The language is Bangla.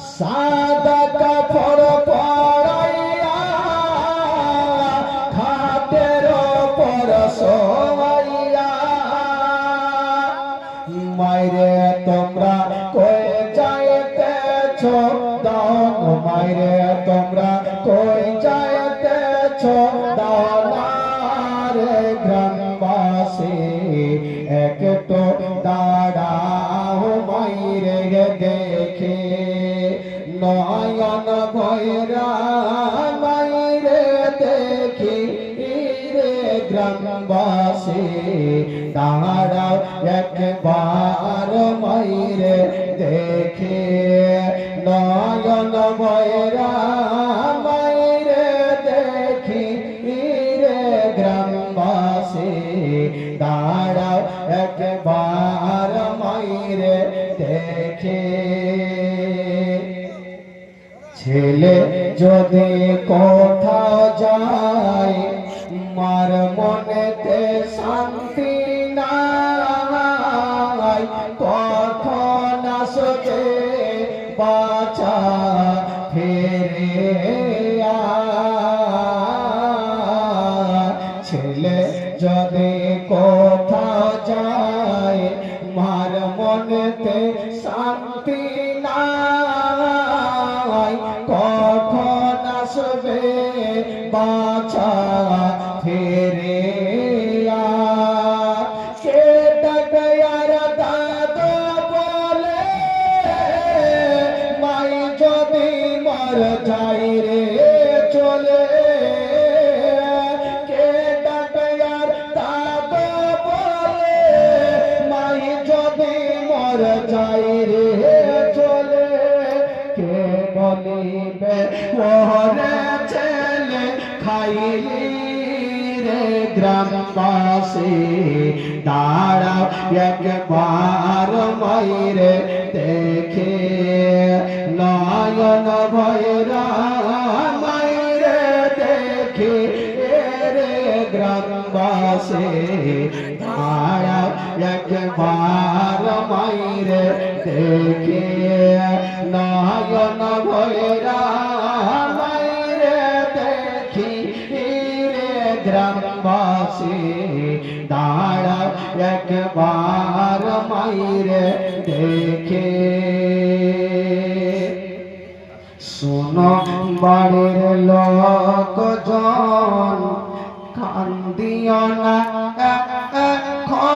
সাদা কাপড় পরাইয়া খাটের পর শোয়াইয়া মাইরে তোমরা কই যাইতেছ দান মাইরে তোমরা কই যাইতেছ দানারে গ্রামবাসী একটু দাঁড়াও মাইরে দেখে নয়ন ভৈরা মাইরে দেখি রে গ্রামবাসী দাঁড়াও একবার মাইরে দেখে নয়ন ভৈরা মাইরে দেখি রে গ্রামবাসী দাঁড়াও একবার মাইরে দেখে ছেলে যদি কোথাও যায় মার মনেতে শান্তি নাই কখন আসবে বাঁচা ফিরে ছেলে যদি কোথাও যায় মার মনেতে শান্তি নাই কখন আসবে বাঁচা ফিরে কে ডাকার দাদা বলে মাই যদি মর যাই রে চলে কে ডাকার দাদা বলে মাই যদি মর যাই রে চলে কে বলিবে ওরে ছেলে খাইলি রে গ্রামবাসী দাঁড়াও একবার মাইরে দেখে নয়ন ভৈরা মাইরে দেখে রে গ্রামবাসী দাঁড়াও একবার মাইরে দেখে নয়ন ভৈরা মাইরে দেখি রে গ্রামবাসী দাঁড়াও একবার মাইরে দেখে শোনো বাড়ির লোকজন কান্দিও না